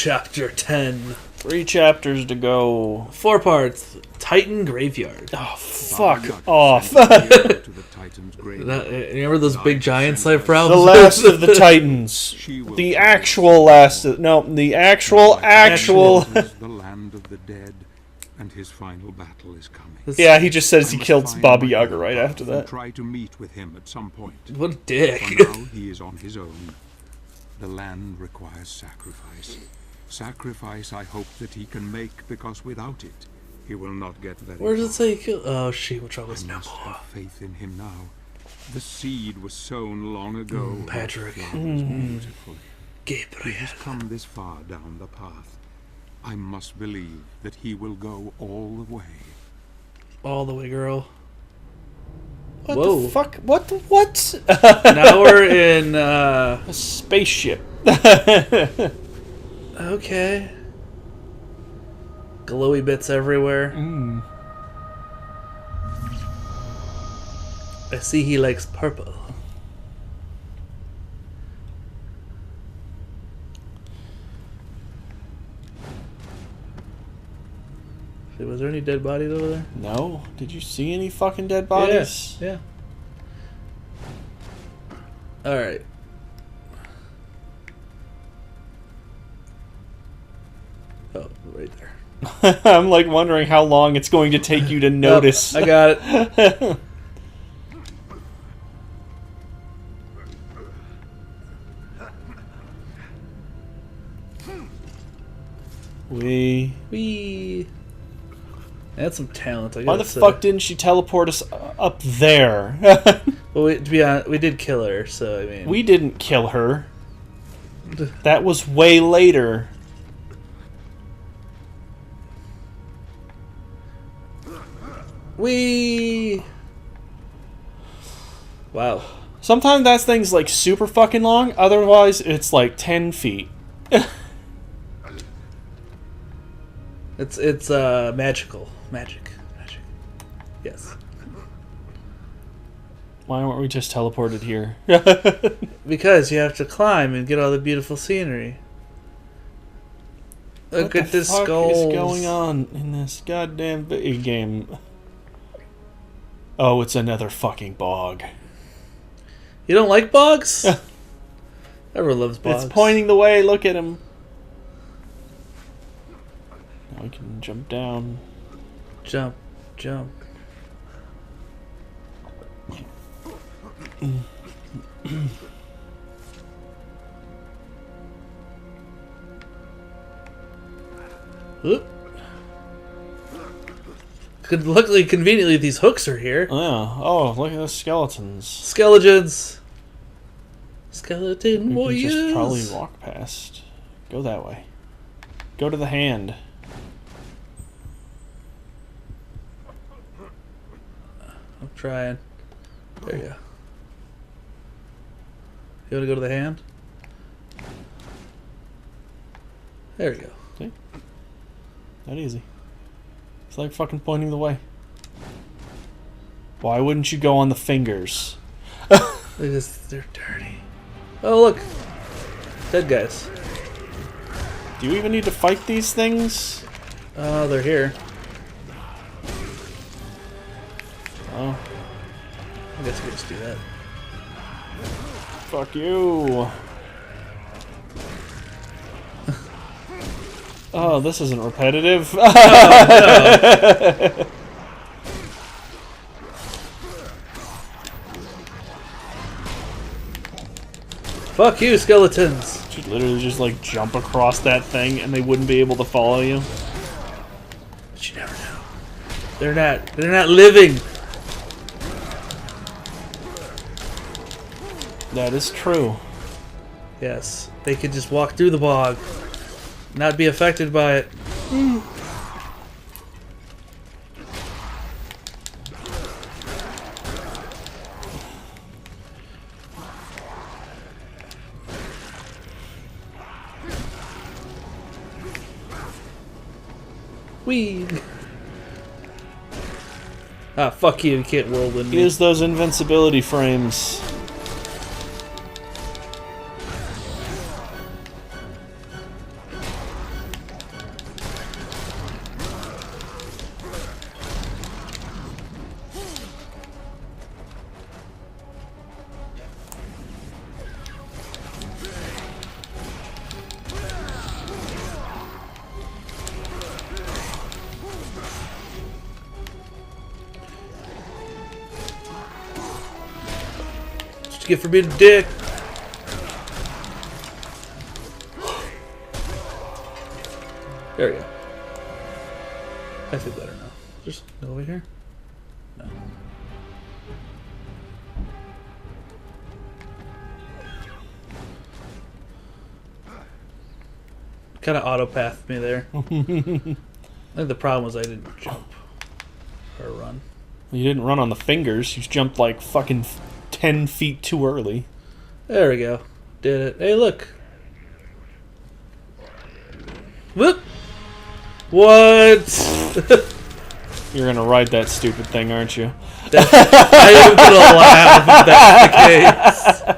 Chapter 10. 3 chapters to go. 4 parts. Titan Graveyard. Oh, fuck off. Remember those big giants I found? The last of the Titans. The actual last of... No, the actual... The land of the dead, and his final battle is coming. Yeah, he just says he killed Baba Yaga right after that. Try to meet with him at some point. What a dick. For now, he is on his own. The land requires sacrifice. Sacrifice I hope that he can make, because without it, he will not get very Where does it far. say he killed? Oh, shit, which I was I must have faith in him now. The seed was sown long ago. Patrick. Beautiful. He Gabriel. has come this far down the path. I must believe that he will go all the way. All the way, girl. What Whoa. the fuck? What? Now we're in, A spaceship. Okay. Glowy bits everywhere. I see he likes purple. Was there any dead bodies over there? No? Did you see any fucking dead bodies? Yeah. Alright. Oh, right there. I'm like wondering how long it's going to take you to notice. I got it. Wee. That's some talent. I Why the gotta say. fuck didn't she teleport us up there? Well, to be honest, we did kill her, so I mean. We didn't kill her. That was way later. Wow. Sometimes that thing's like super fucking long, otherwise it's like 10 feet. It's magical. Magic. Yes. Why weren't we just teleported here? Because you have to climb and get all the beautiful scenery. Look at this skull. What is going on in this goddamn video game? Oh, it's another fucking bog. You don't like bogs? Everyone loves bogs. It's pointing the way. Look at him. Now we can jump down. Jump. Oop. Luckily, conveniently, these hooks are here. Yeah. Oh, look at the skeletons. Skeletons. Skeleton We warriors. can just probably walk past. Go that way. Go to the hand. I'm trying. There you go. You want to go to the hand? There we go. See? That easy. It's like fucking pointing the way. Why wouldn't you go on the fingers? They're dirty. Oh, look. Dead guys. Do you even need to fight these things? Oh, they're here. Oh, I guess we can just do that. fuck you. Oh, this isn't repetitive. No. Fuck you, skeletons. You'd literally just like jump across that thing and they wouldn't be able to follow you. But you never know. They're not living. That is true. Yes, they could just walk through the bog, not be affected by it. Whee! Ah, fuck you, you can't whirlwind me. Use those invincibility frames. What you get for being a dick? There we go. I feel better now. Just go over here? No. Kind of auto-pathed me there. I think the problem was I didn't jump. Or run. You didn't run on the fingers. You jumped like fucking 10 feet too early. There we go. Did it. Hey, look. Whoop! What? You're gonna ride that stupid thing, aren't you? I am gonna laugh if that's the case.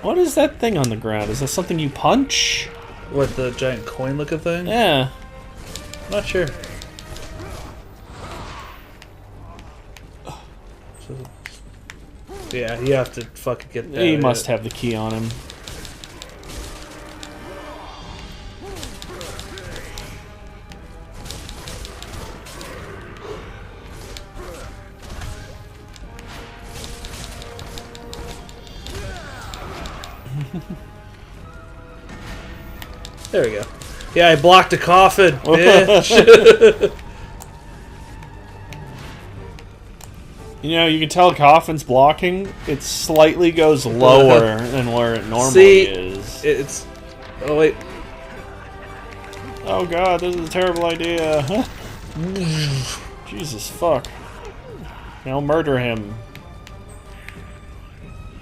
What is that thing on the ground? Is that something you punch? What, the giant coin looking thing? Yeah. I'm not sure. Yeah, you have to fucking get that. He must have the key on him. There we go. Yeah, I blocked a coffin, bitch. You know, you can tell a coffin's blocking. It slightly goes lower than where it normally is. It's... Oh, wait. Oh god, this is a terrible idea. Jesus fuck. Now murder him.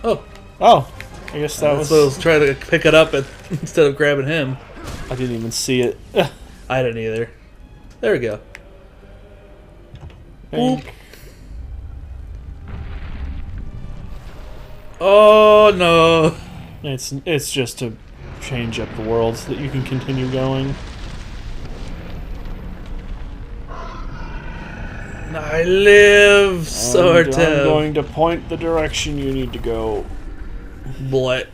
Oh. Oh. I guess that was... So I was trying to pick it up instead of grabbing him. I didn't even see it. I didn't either. There we go. Boop. Oh no! It's just to change up the world so that you can continue going. I live, sort of. I'm going to point the direction you need to go. What?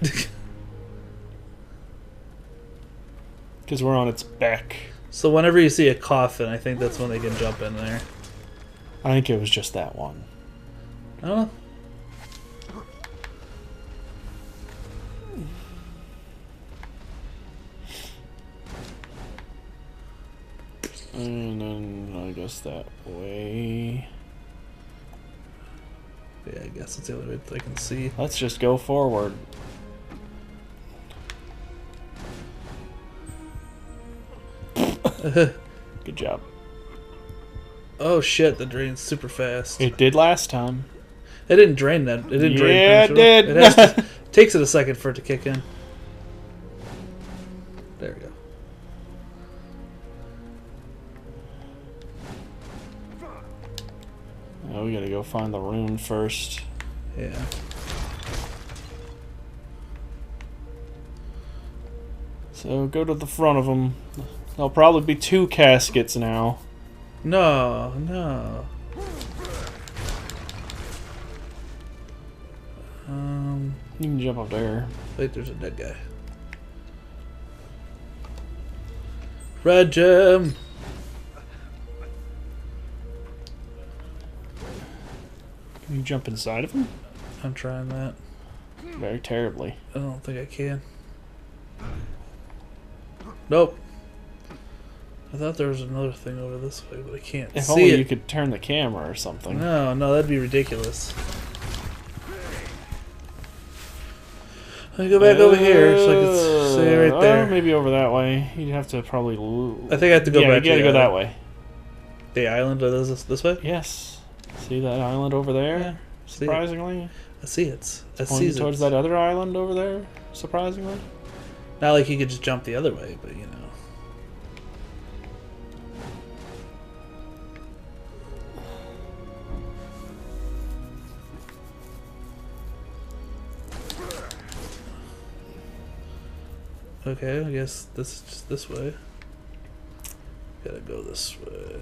Because we're on its back. So whenever you see a coffin, I think that's when they can jump in there. I think it was just that one. Oh. And then I guess that way. Yeah, I guess that's the only way I can see. Let's just go forward. Good job. Oh shit, the drain's super fast. It did last time. It didn't drain that. It didn't drain. Yeah, it did. It has to, takes it a second for it to kick in. There we go. Oh, we gotta go find the rune first. Yeah. So go to the front of them. There'll probably be 2 caskets now. No, no. You can jump up there. Wait, there's a dead guy. Red gem. Can you jump inside of him? I'm trying that. Very terribly. I don't think I can. Nope. I thought there was another thing over this way, but I can't If see only it. you could turn the camera or something. No, no, that'd be ridiculous. Let me go back over here so I can see right there. Oh, maybe over that way. You'd have to probably... I think I have to go back. Yeah, you gotta go that way. The island, or this way? Yes. See that island over there? Yeah. Surprisingly. I see it. I see Pointing it. towards that other island over there. Surprisingly. Not like you could just jump the other way, but you know. Okay, I guess this is just this way. Gotta go this way.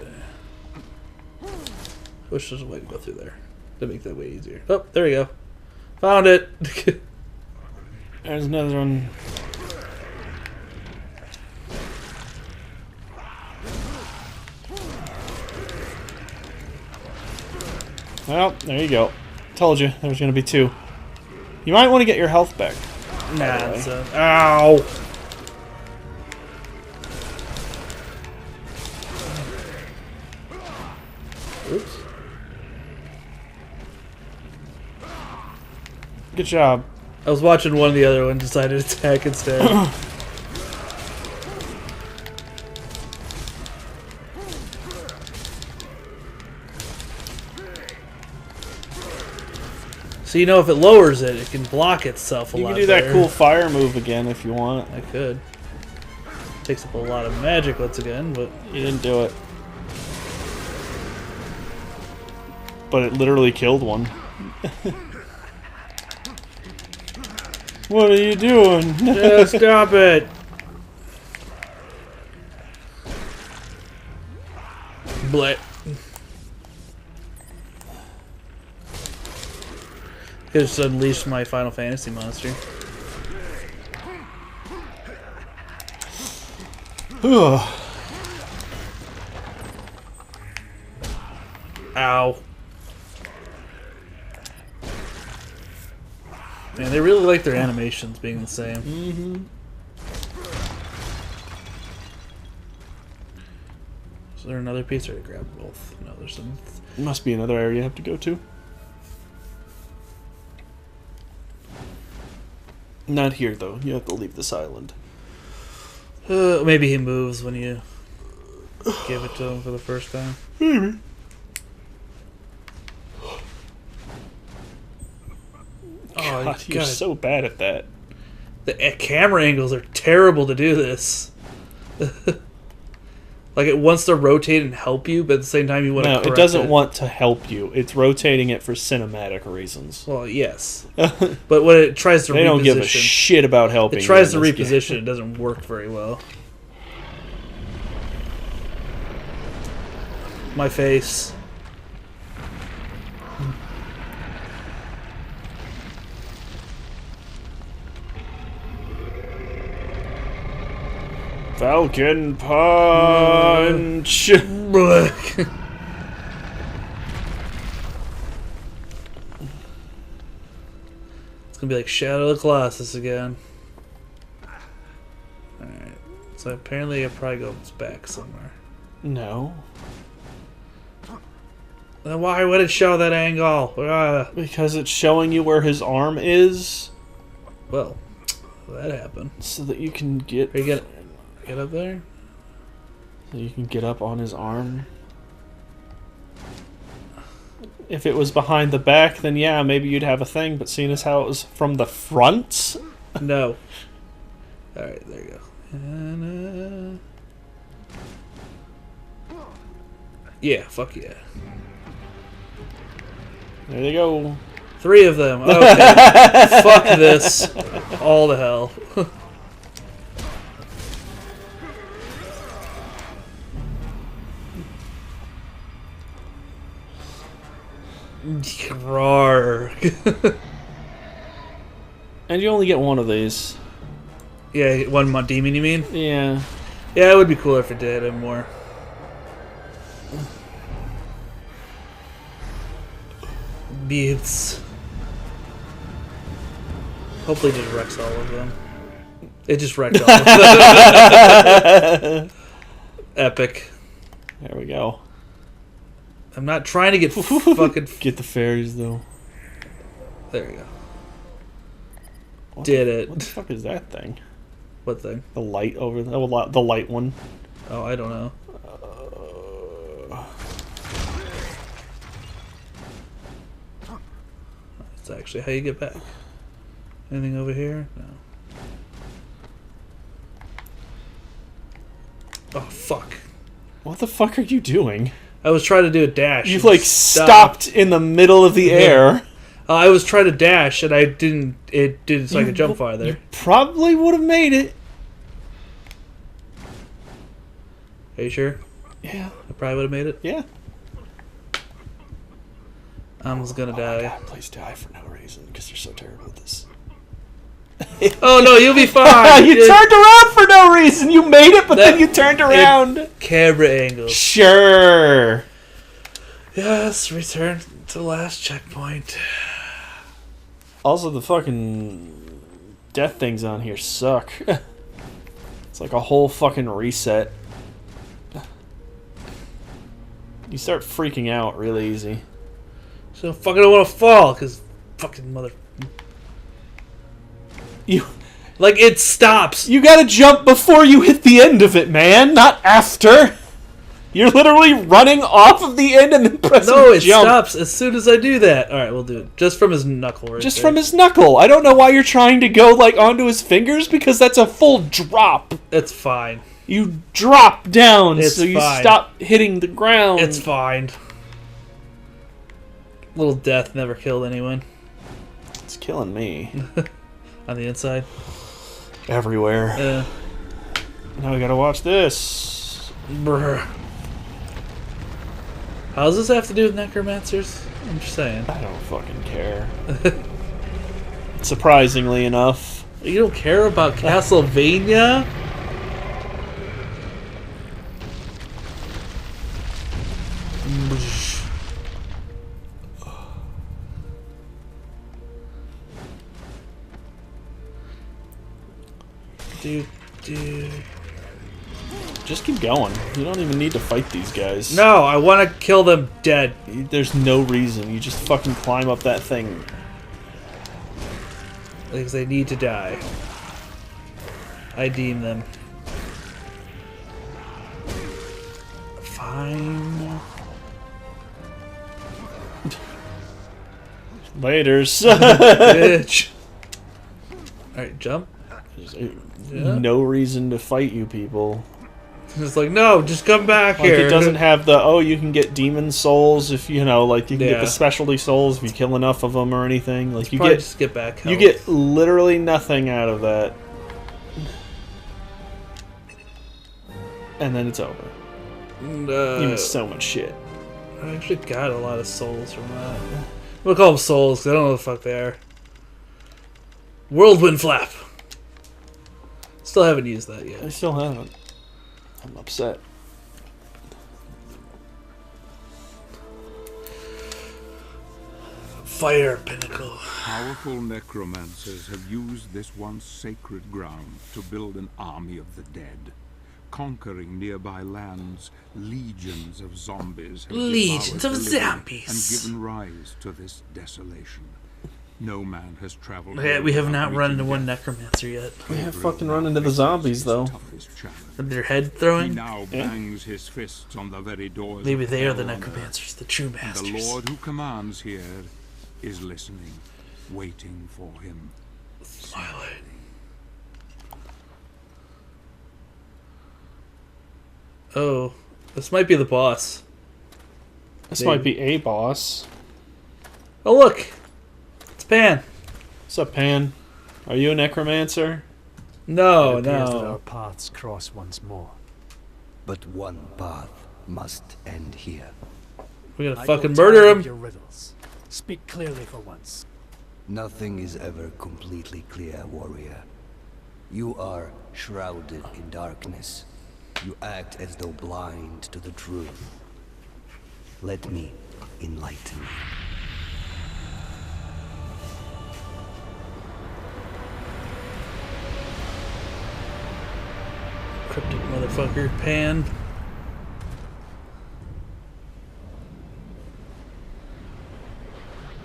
Wish there's a way to go through there to make that way easier. Oh, there we go. Found it. There's another one. Well, there you go. Told you there was going to be 2. You might want to get your health back. Nah, ow! Oops. Good job. I was watching one, the other one decided to attack instead. So you know if it lowers it, it can block itself a lot. You can do better. that cool fire move again if you want. I could. Takes up a lot of magic once again, but You didn't do it. But it literally killed one. What are you doing? yeah, stop it! Blit. Just unleashed my Final Fantasy monster. Ow. Man, they really like their animations being the same. Mm-hmm. Is there another piece, or I grab both? No, there's some. Must be another area you have to go to. Not here, though. You have to leave this island. Maybe he moves when you give it to him for the first time. Maybe. Oh, God, you're so bad at that. The camera angles are terrible to do this. Like it wants to rotate and help you, but at the same time you want to correct it doesn't want to help you. It's rotating it for cinematic reasons. Well, yes. But when it tries to they don't give a shit about helping. It tries to you in this reposition, game. it doesn't work very well. My face. Falcon punch. It's gonna be like Shadow of the Colossus again. Alright. So apparently it probably goes back somewhere. No. Then why would it show that angle? Because it's showing you where his arm is. Well, that happened. So that you can get... Are you get up there? So you can get up on his arm. If it was behind the back, then yeah, maybe you'd have a thing. But seeing as how it was from the front... No. Alright, there you go. And, yeah, fuck yeah. There they go. 3 of them. Okay. Fuck this. All the hell. Roar. And you only get one of these. Yeah, one demon, you mean? Yeah. Yeah, it would be cooler if it did and more. Beats. Hopefully, it just wrecks all of them. It just wrecked all of them. Epic. There we go. I'm not trying to get fucking. Get the fairies though. There you go. What Did it? What the fuck is that thing? What thing? The light over there. Oh, the light one. Oh, I don't know. That's actually how you get back. Anything over here? No. Oh, fuck. What the fuck are you doing? I was trying to do a dash. You've like stopped in the middle of the air. I was trying to dash and I didn't. It did so I could jump farther. You probably would have made it. Are you sure? Yeah. I probably would have made it. Yeah. I'm just gonna die. God, please die for no reason because you're so terrible at this. Oh no, you'll be fine. You turned around for no reason. You made it, but then you turned around. Camera angle. Sure. Yes, return to the last checkpoint. Also, the fucking death things on here suck. It's like a whole fucking reset. You start freaking out real easy. So fucking don't want to fall, because fucking mother... You... Like, it stops. You gotta jump before you hit the end of it, man, not after. You're literally running off of the end and then pressing No, it jump. stops as soon as I do that. Alright, we'll do it. Just from his knuckle right Just there. from his knuckle. I don't know why you're trying to go, like, onto his fingers, because that's a full drop. It's fine. You drop down, It's so you fine. stop hitting the ground. It's fine. Little death never killed anyone. It's killing me. On the inside. Everywhere. Now we gotta watch this. Brr. How does this have to do with necromancers? I'm just saying. I don't fucking care. Surprisingly enough. You don't care about Castlevania? Dude. Just keep going. You don't even need to fight these guys. No, I want to kill them dead. There's no reason. You just fucking climb up that thing. Because they need to die. I deem them. Fine. Laters. Bitch. Alright, jump. Yeah. No reason to fight you people. It's like, no, just come back Like, here. it doesn't have the, oh, you can get demon souls if, you know, like, you can get the specialty souls if you kill enough of them or anything. Like, you get, just get back health. you get literally nothing out of that. And then it's over. You miss so much shit. I actually got a lot of souls from that. We'll call them souls, because I don't know what the fuck they are. Whirlwind Flap. Still haven't used that yet. I still haven't. I'm upset. Fire Pinnacle. Powerful necromancers have used this once sacred ground to build an army of the dead. Conquering nearby lands, legions of zombies have Legions devoured of the living zombies. and given rise to this desolation. No man has traveled. Yeah, we have not run into one necromancer yet. We have fucking run into the zombies, though. With their head He throwing? now bangs his fists on the very doors. Maybe of they are hell the on necromancers, the true earth. masters. The Lord who commands here is listening, waiting for him. Smiling. Oh, this might be the boss. This might be a boss. Oh look! It's Pan. What's up, Pan? Are you a necromancer? No, It appears that our no. paths cross once more. But one path must end here. We're gonna I fucking grow murder tired of him. Your riddles. Speak clearly for once. Nothing is ever completely clear, warrior. You are shrouded in darkness. You act as though blind to the truth. Let me enlighten you. Cryptic motherfucker, Pan.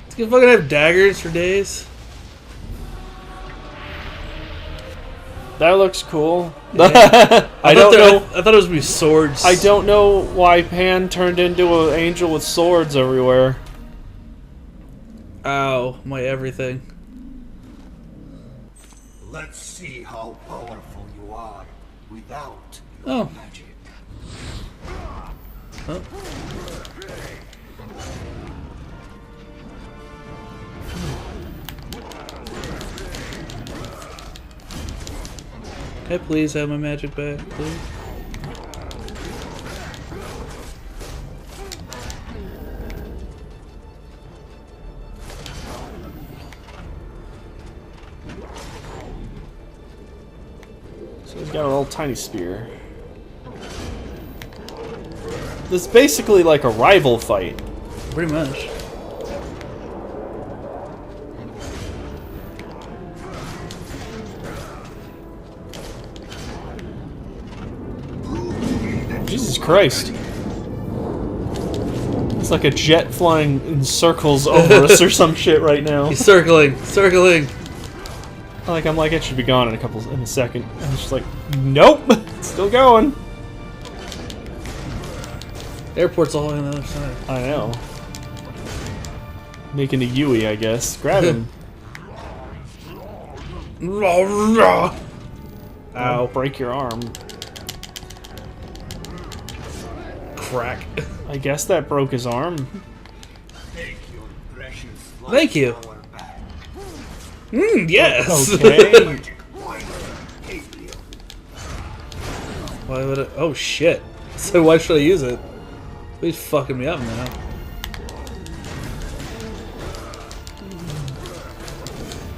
It's gonna fucking have daggers for days. That looks cool. Yeah. I don't know. I thought it was gonna be swords. I don't know why Pan turned into an angel with swords everywhere. Ow, my everything. Let's see how powerful you are without Oh. magic. Oh. Can I please have my magic back, please? So he's got a little tiny spear. This is basically like a rival fight. Pretty much. Jesus Christ. It's like a jet flying in circles over us or some shit right now. He's circling, circling. I'm like, it should be gone in a second. And it's just like, nope, still going. Airport's all on the other side. I know. Making a Yui, I guess. Grab him. Ow. Break your arm. Crack. I guess that broke his arm. Thank you. Yes. Okay. Why would it? Oh shit. So why should I use it? He's fucking me up now.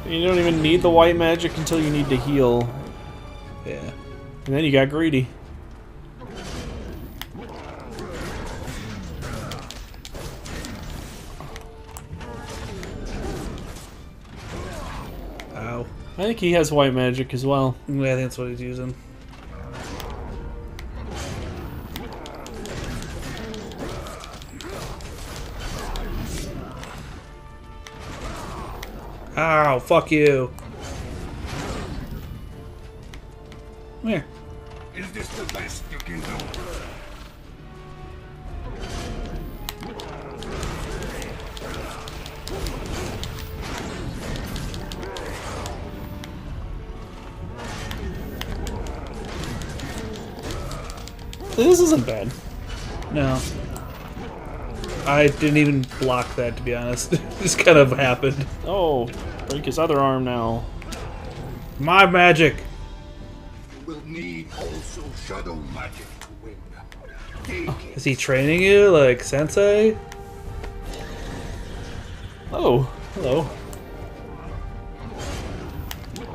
You don't even need the white magic until you need to heal. Yeah. And then you got greedy. Ow. I think he has white magic as well. Yeah, I think that's what he's using. Ow, fuck you. Come here. Is this the best you can do? This isn't bad. No. I didn't even block that, to be honest. It just kind of happened. Oh, break his other arm now. My magic. Will need also shadow magic to win. Take it. Is he training you like sensei? Oh, hello.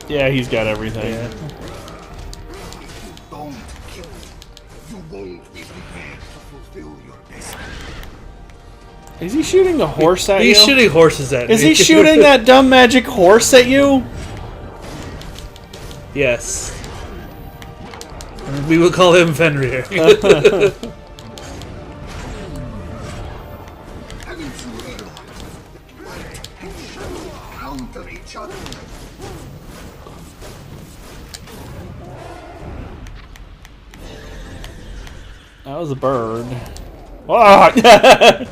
Yeah, he's got everything. Yeah. Don't kill me. You won't be prepared to fulfill your destiny. Is he shooting the horse at you? He's shooting horses at me. Is he shooting that dumb magic horse at you? Yes. We will call him Fenrir. Haven't you realized that light and shadow counter each other? That was a bird. Ah!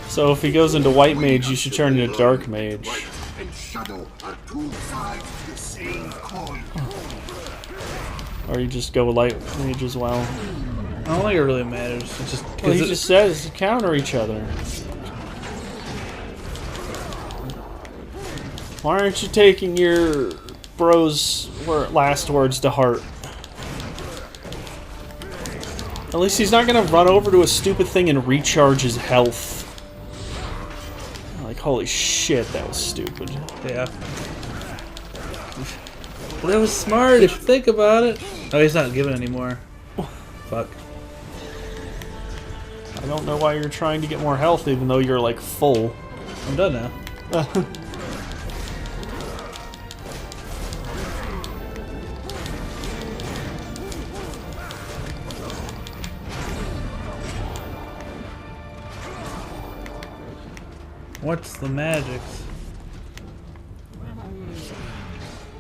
So if he goes into white mage, you should turn into dark mage. Light and shadow are two sides of the same coin. Or you just go light mage as well. I don't think it really matters. It's just Well, because he just says counter each other. Why aren't you taking your bro's last words to heart? At least he's not gonna run over to a stupid thing and recharge his health. Like, holy shit, that was stupid. yeah. Well, that was smart if you think about it. Oh, he's not giving anymore. Fuck. I don't know why you're trying to get more health even though you're like full. I'm done now. What's the magics?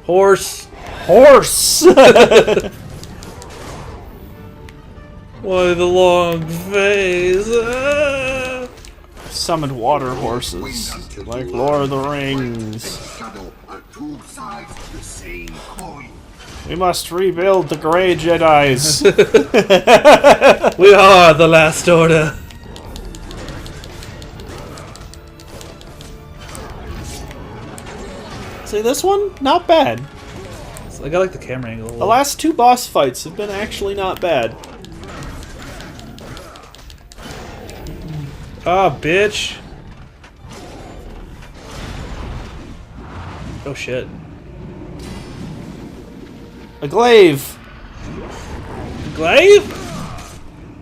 Horse! Horse! Why the long face? Ah! Summoned water horses, like Lord of the Rings. Shadow are two sides of the same coin. We must rebuild the Grey Jedis. We are the Last Order. See, this one, not bad. I got like the camera angle. The last two boss fights have been actually not bad. Ah, bitch. Oh shit. A glaive. Glaive?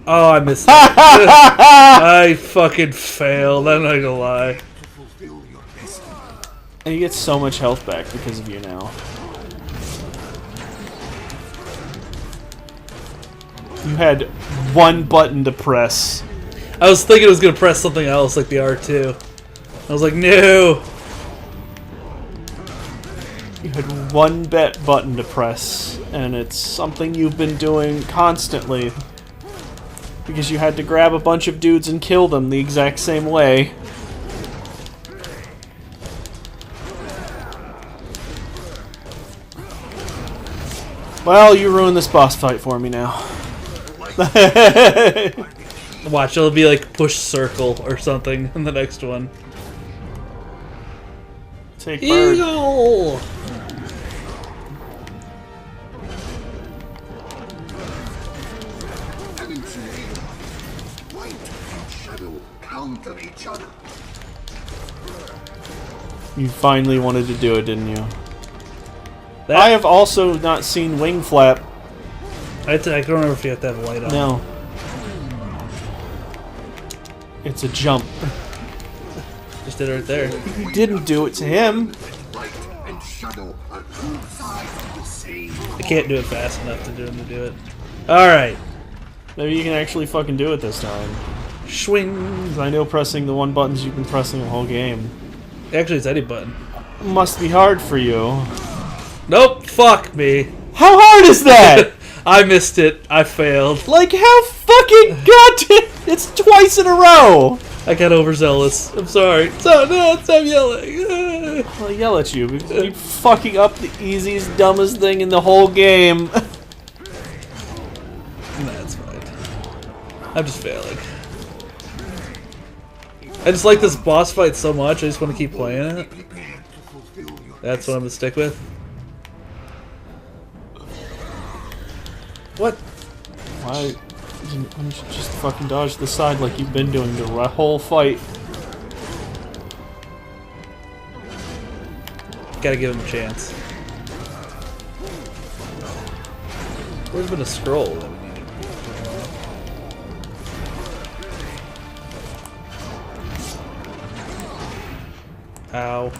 Oh, I missed that. I fucking failed. I'm not gonna lie. And you get so much health back because of you now. You had one button to press. I was thinking I was gonna press something else like the R2. I was like, no. You had one button to press, and it's something you've been doing constantly. Because you had to grab a bunch of dudes and kill them the exact same way. Well, you ruined this boss fight for me now. Watch, it'll be like push circle or something in the next one. Take bird. Eagle! You finally wanted to do it, didn't you? That, I have also not seen Wing Flap. I don't remember if you have to have a light on. No. It's a jump. Just did it right there. You didn't do it to him. I can't do it fast enough to do it. Alright. Maybe you can actually fucking do it this time. Swing. 'Cause I know pressing the one buttons you've been pressing the whole game. Actually, it's any button. Must be hard for you. Nope. Fuck me. How hard is that? I missed it. I failed. Like, how fucking goddamn... It's twice in a row! I got overzealous. I'm sorry. So, no, stop yelling. I'll yell at you because you keep fucking up the easiest, dumbest thing in the whole game. That's fine. I'm just failing. I just like this boss fight so much, I just want to keep playing it. That's what I'm gonna stick with. What? Why don't you just fucking dodge the side like you've been doing the whole fight? Gotta give him a chance. Where's been a scroll that we needed? Ow.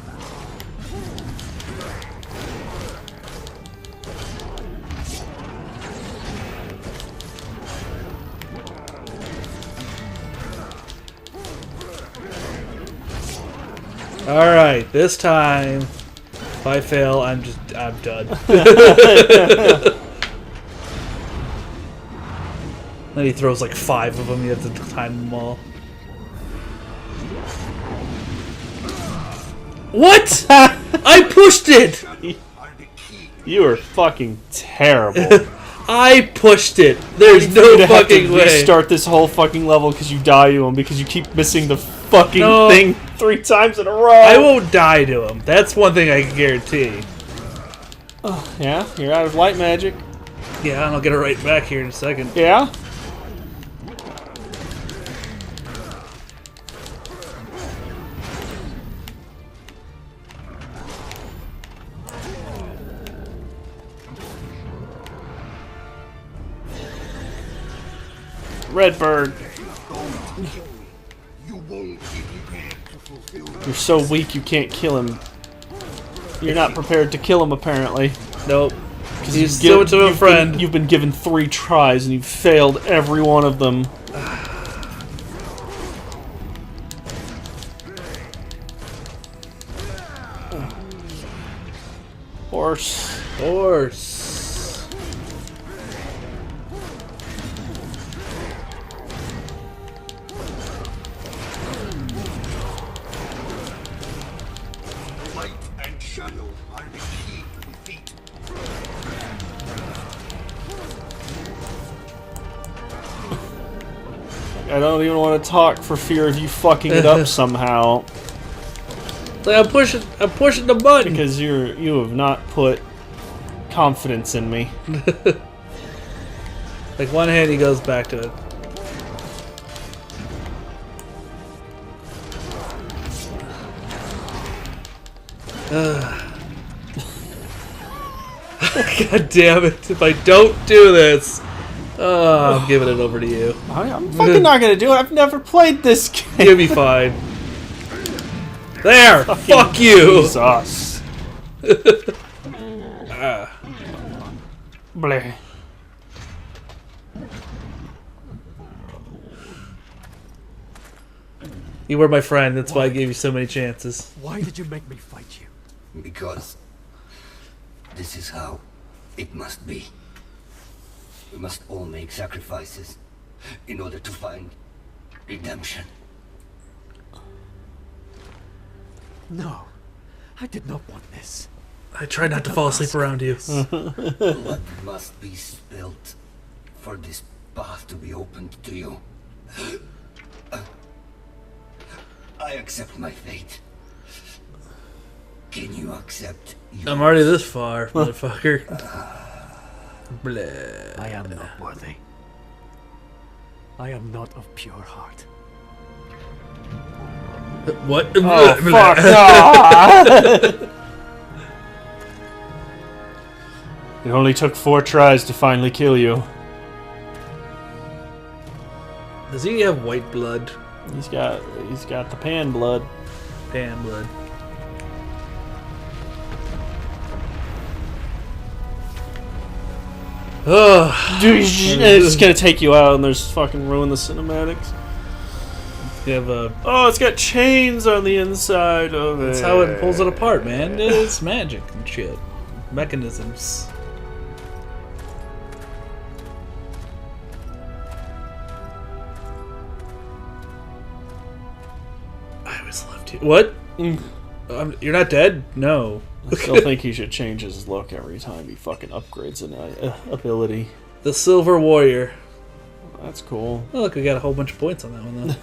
Alright, this time, if I fail, I'm done. Then he throws like 5 of them, you have to time them all. What? I pushed it! You are fucking terrible. I pushed it! There's no You'd have fucking to way. restart this whole fucking level because you die to him because you keep missing the fucking No. thing 3 times in a row. I won't die to him. That's one thing I can guarantee. Yeah, you're out of light magic. Yeah, and I'll get it right back here in a second. Yeah. Redbird. You're so weak you can't kill him. You're not prepared to kill him, apparently. Nope. Because He's still to a friend. You've been given 3 tries and you've failed every one of them. Horse. Horse. Light and shadow are the key to defeat. I don't even want to talk for fear of you fucking it up somehow. Like I'm pushing the button. Because you have not put confidence in me. Like one hand he goes back to it. God damn it, if I don't do this. I'm giving it over to you. I'm fucking not gonna do it. I've never played this game. You'll be fine. There! Fuck you! Jesus. Bleh. You were my friend, that's why I gave you so many chances. Why did you make me fight you? Because this is how it must be. We must all make sacrifices in order to find redemption. No, I did not want this. I try not to fall asleep around you. Blood must be spilt for this path to be opened to you. I accept my fate. Can you accept yours? I'm already this far, motherfucker. Bleh. I am not worthy. I am not of pure heart. What? Oh, fuck. No. It only took 4 tries to finally kill you. Does he have white blood? He's got the pan blood. Pan blood. Oh, It's gonna take you out and there's fucking ruin the cinematics. you have a. Oh, it's got chains on the inside of it. That's how it pulls it apart, man. It's magic and shit. Mechanisms. I always loved you. What? You're not dead? No. I still think he should change his look every time he fucking upgrades an ability. The Silver Warrior. That's cool. Oh, look, we got a whole bunch of points on that one, though.